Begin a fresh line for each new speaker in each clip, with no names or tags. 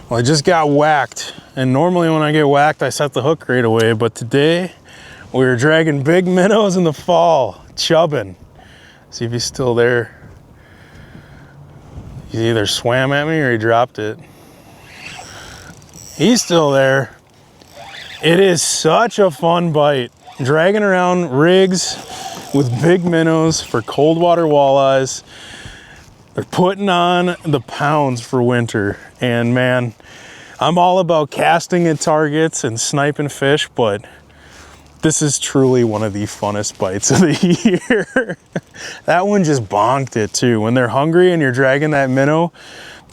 Well, I just got whacked, and normally when I get whacked, I set the hook right away, but today we were dragging big minnows in the fall, chubbing. See if he's still there. He either swam at me or he dropped it. He's still there. It is such a fun bite. Dragging around rigs with big minnows for cold water walleyes. They're putting on the pounds for winter. And man, I'm all about casting at targets and sniping fish, but this is truly one of the funnest bites of the year. That one just bonked it too. When they're hungry and you're dragging that minnow,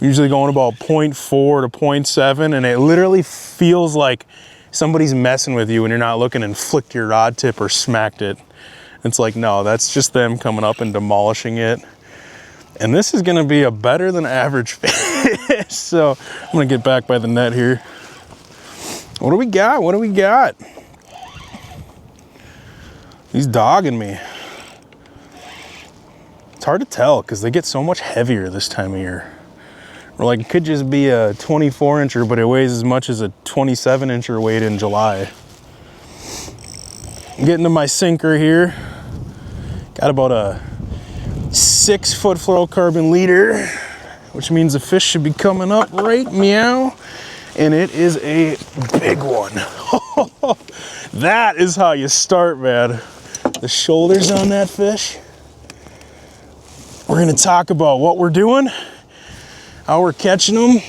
usually going about 0.4 to 0.7, and it literally feels like somebody's messing with you when you're not looking and flicked your rod tip or smacked it. It's like, no, that's just them coming up and demolishing it. And this is gonna be a better than average fish. So I'm gonna get back by the net here. What do we got? What do we got? He's dogging me. It's hard to tell because they get so much heavier this time of year. Or like it could just be a 24 incher, but it weighs as much as a 27 incher weight in July. I'm getting to my sinker here. Got about a 6-foot fluorocarbon leader, which means the fish should be coming up right meow. And it is a big one. That is how you start, man. The shoulders on that fish. We're gonna talk about what we're doing, how we're catching them,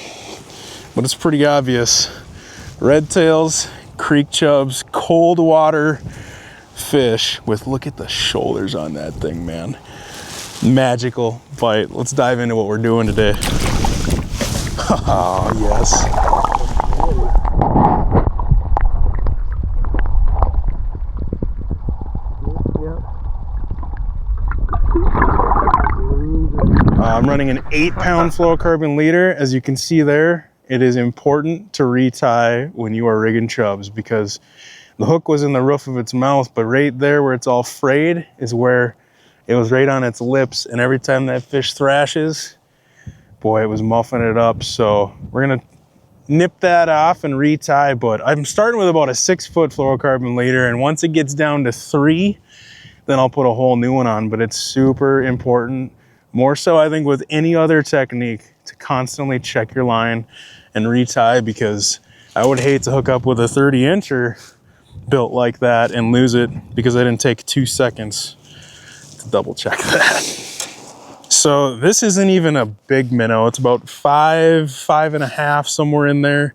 but it's pretty obvious. Redtails, creek chubs, cold water fish with, look at the shoulders on that thing, man. Magical bite. Let's dive into what we're doing today. Oh, yes. I'm running an 8-pound fluorocarbon leader. As you can see there, it is important to retie when you are rigging chubs because the hook was in the roof of its mouth, but right there where it's all frayed is where it was right on its lips. And every time that fish thrashes, boy, it was muffing it up. So we're gonna nip that off and retie, but I'm starting with about a 6-foot fluorocarbon leader. And once it gets down to 3, then I'll put a whole new one on, but it's super important. More so, I think, with any other technique to constantly check your line and retie, because I would hate to hook up with a 30-incher built like that and lose it because I didn't take 2 seconds to double check that. So this isn't even a big minnow. It's about 5.5, somewhere in there.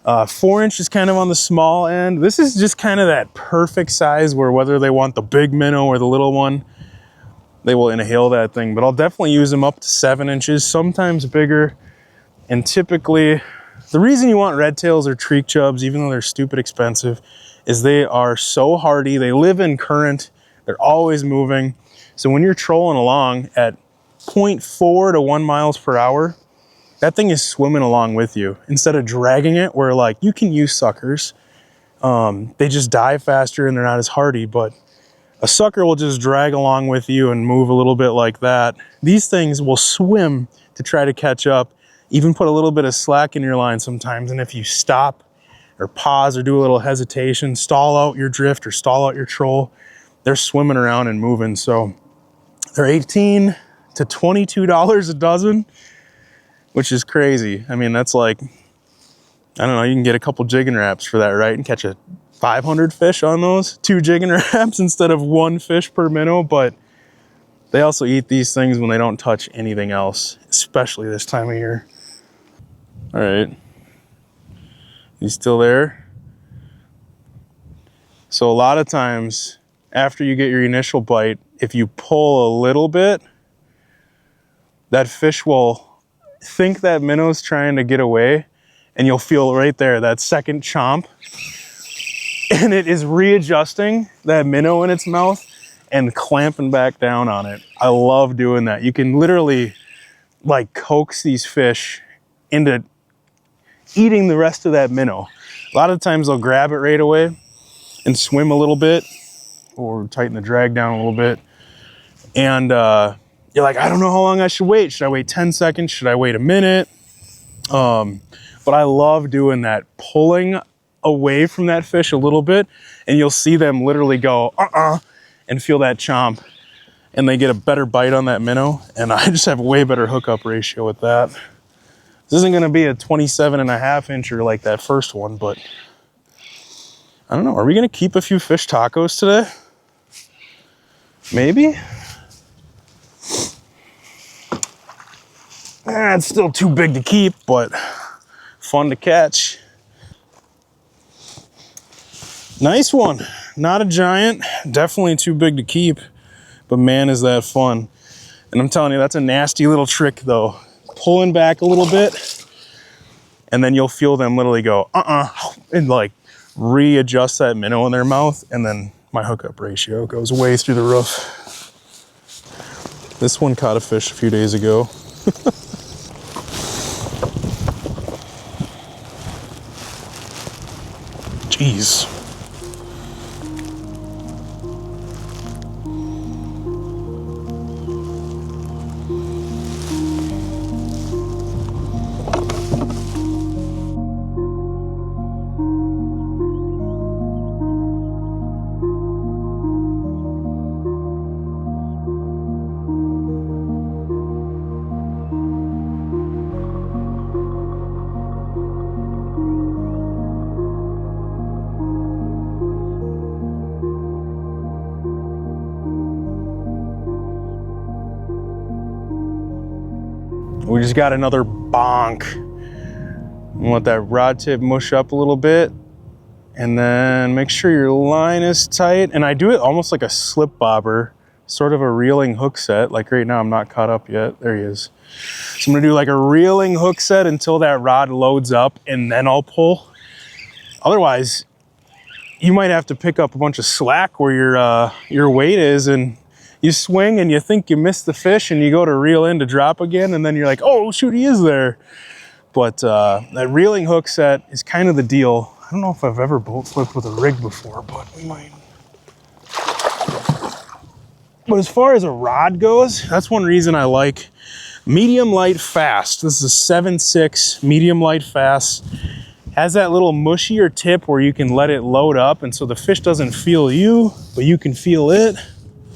4 inches kind of on the small end. This is just kind of that perfect size where whether they want the big minnow or the little one, they will inhale that thing. But I'll definitely use them up to 7 inches, sometimes bigger. And typically, the reason you want redtails or creek chubs, even though they're stupid expensive, is they are so hardy. They live in current. They're always moving. So when you're trolling along at 0.4 to 1 miles per hour, that thing is swimming along with you instead of dragging it, where like you can use suckers. They just dive faster and they're not as hardy, but a sucker will just drag along with you and move a little bit like that. These things will swim to try to catch up, even put a little bit of slack in your line sometimes. And if you stop or pause or do a little hesitation, stall out your drift or stall out your troll, they're swimming around and moving. So they're $18 to $22 a dozen, which is crazy. I mean, that's like, I don't know, you can get a couple jigging wraps for that, right? And catch a 500 fish on those, 2 jigging wraps instead of 1 fish per minnow. But they also eat these things when they don't touch anything else, especially this time of year. All right, he's still there. So a lot of times after you get your initial bite, if you pull a little bit, that fish will think that minnow's trying to get away, and you'll feel right there that second chomp, and it is readjusting that minnow in its mouth and clamping back down on it. I love doing that. You can literally like coax these fish into eating the rest of that minnow. A lot of times they'll grab it right away and swim a little bit or tighten the drag down a little bit. And you're like, I don't know how long I should wait. Should I wait 10 seconds? Should I wait a minute? but I love doing that, pulling away from that fish a little bit, and you'll see them literally go, and feel that chomp, and they get a better bite on that minnow, and I just have a way better hookup ratio with that. This isn't gonna be a 27.5 incher like that first one, but I don't know, are we gonna keep a few fish tacos today? Maybe? It's still too big to keep, but fun to catch. Nice one. Not a giant, definitely too big to keep, but man, is that fun. And I'm telling you, that's a nasty little trick though. Pulling back a little bit, and then you'll feel them literally go, and like readjust that minnow in their mouth, and then my hookup ratio goes way through the roof. This one caught a fish a few days ago. Jeez. We just got another bonk. You want that rod tip mush up a little bit, and then make sure your line is tight. And I do it almost like a slip bobber, sort of a reeling hook set. Like right now, I'm not caught up yet. There he is. So I'm gonna do like a reeling hook set until that rod loads up, and then I'll pull. Otherwise, you might have to pick up a bunch of slack where your weight is, and you swing and you think you missed the fish, and you go to reel in to drop again, and then you're like, oh shoot, he is there. But that reeling hook set is kind of the deal. I don't know if I've ever boat flipped with a rig before, but we might. But as far as a rod goes, that's one reason I like medium light fast. This is a 7.6 medium light fast. Has that little mushier tip where you can let it load up, and so the fish doesn't feel you, but you can feel it.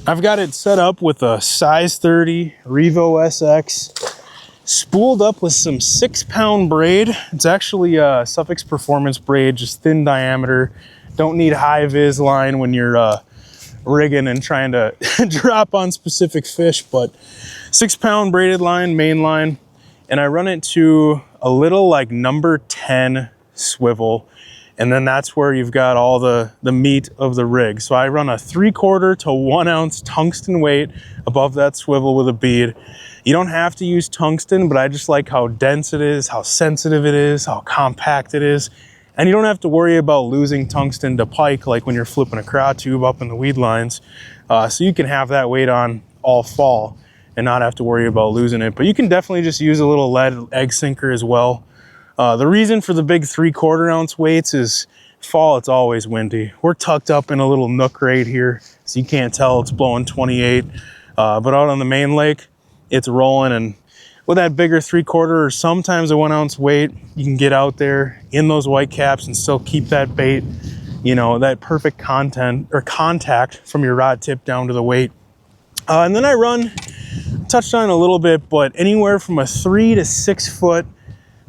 I've got it set up with a size 30 Revo SX, spooled up with some 6-pound braid. It's actually a Sufix Performance Braid, just thin diameter. Don't need high vis line when you're rigging and trying to drop on specific fish, but 6-pound braided line, main line. And I run it to a little like number 10 swivel. And then that's where you've got all the meat of the rig. So I run a 3/4 to 1 ounce tungsten weight above that swivel with a bead. You don't have to use tungsten, but I just like how dense it is, how sensitive it is, how compact it is. And you don't have to worry about losing tungsten to pike like when you're flipping a craw tube up in the weed lines. So you can have that weight on all fall and not have to worry about losing it. But you can definitely just use a little lead egg sinker as well. The reason for the big 3/4 ounce weights is fall, it's always windy. We're tucked up in a little nook right here, so you can't tell it's blowing 28. But out on the main lake, it's rolling, and with that bigger 3/4 or sometimes a 1 ounce weight, you can get out there in those white caps and still keep that bait, you know, that perfect contact from your rod tip down to the weight. And then I run, touched on it a little bit, but anywhere from a 3 to 6 foot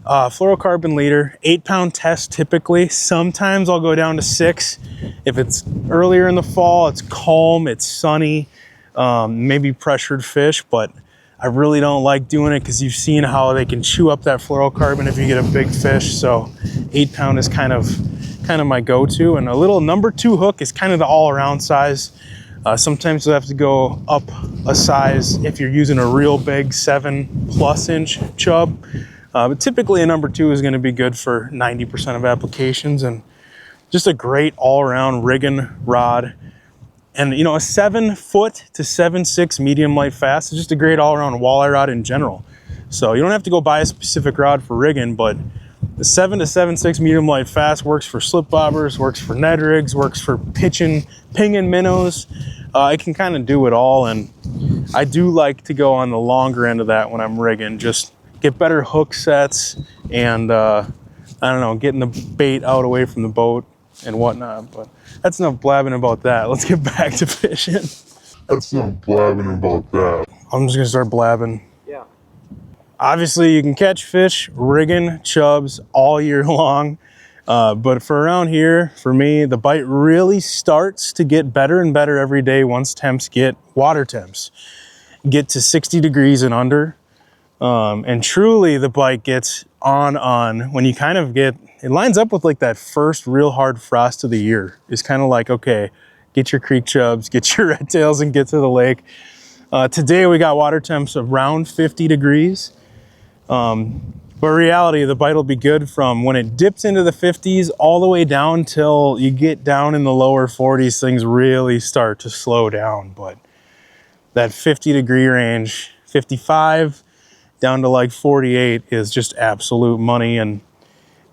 fluorocarbon leader, 8-pound test typically. Sometimes I'll go down to 6. If it's earlier in the fall, it's calm, it's sunny, maybe pressured fish, but I really don't like doing it because you've seen how they can chew up that fluorocarbon if you get a big fish. So 8-pound is kind of my go-to, and a little number 2 hook is kind of the all-around size. Sometimes you'll have to go up a size if you're using a real big 7+ inch chub. But typically a number 2 is going to be good for 90% of applications, and just a great all-around rigging rod. And you know, a 7 foot to 7.6 medium light fast is just a great all-around walleye rod in general. So you don't have to go buy a specific rod for rigging, but the 7 to 7.6 medium light fast works for slip bobbers, works for Ned rigs, works for pinging minnows. It can kind of do it all, and I do like to go on the longer end of that when I'm rigging. Just get better hook sets and I don't know, getting the bait out away from the boat and whatnot. But that's enough blabbing about that. Let's get back to fishing.
That's not blabbing about that.
I'm just gonna start blabbing.
Yeah.
Obviously, you can catch fish, rigging, chubs all year long. But for around here, for me, the bite really starts to get better and better every day once temps get, water temps, get to 60 degrees and under. And truly the bite gets on when you kind of get, it lines up with like that first real hard frost of the year. It's kind of like, okay, get your creek chubs, get your redtails and get to the lake. Today we got water temps around 50 degrees. But reality, the bite will be good from when it dips into the 50s all the way down till you get down in the lower 40s, things really start to slow down. But that 50 degree range, 55 down to like 48 is just absolute money, and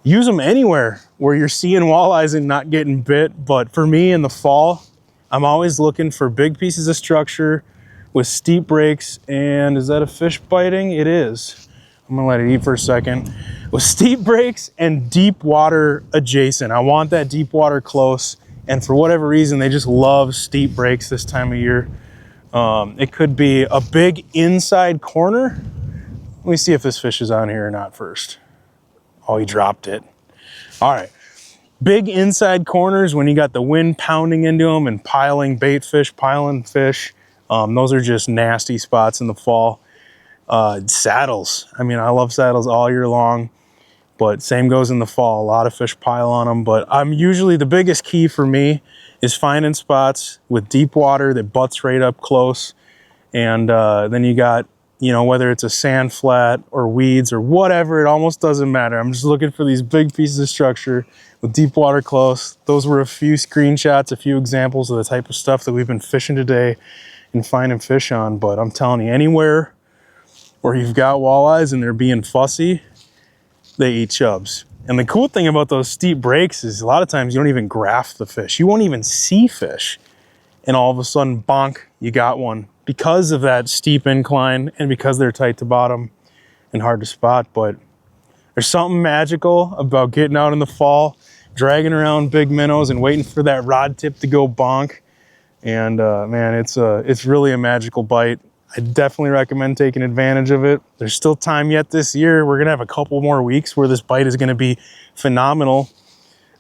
use them anywhere where you're seeing walleyes and not getting bit. But for me in the fall, I'm always looking for big pieces of structure with steep breaks. And is that a fish biting? It is. I'm gonna let it eat for a second. With steep breaks and deep water adjacent. I want that deep water close. And for whatever reason, they just love steep breaks this time of year. It could be a big inside corner. Let me see if this fish is on here or not first. Oh, he dropped it. All right. Big inside corners when you got the wind pounding into them and piling bait fish, piling fish. Those are just nasty spots in the fall. Saddles. I mean, I love saddles all year long, but same goes in the fall. A lot of fish pile on them, but I'm usually, the biggest key for me is finding spots with deep water that butts right up close. And then you got, you know, whether it's a sand flat or weeds or whatever, it almost doesn't matter. I'm just looking for these big pieces of structure with deep water close. Those were a few screenshots, a few examples of the type of stuff that we've been fishing today and finding fish on. But I'm telling you, anywhere where you've got walleyes and they're being fussy, they eat chubs. And the cool thing about those steep breaks is a lot of times you don't even graph the fish. You won't even see fish. And all of a sudden, bonk, you got one because of that steep incline and because they're tight to bottom and hard to spot. But there's something magical about getting out in the fall, dragging around big minnows and waiting for that rod tip to go bonk. And man, it's really a magical bite. I definitely recommend taking advantage of it. There's still time yet this year. We're gonna have a couple more weeks where this bite is gonna be phenomenal.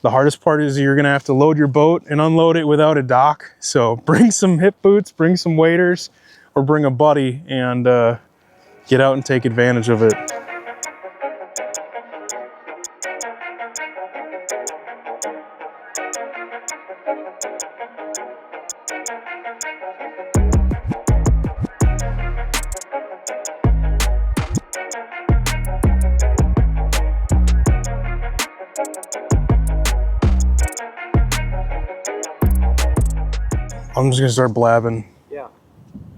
The hardest part is you're gonna have to load your boat and unload it without a dock. So bring some hip boots, bring some waders, or bring a buddy and get out and take advantage of it. I'm just gonna start blabbing.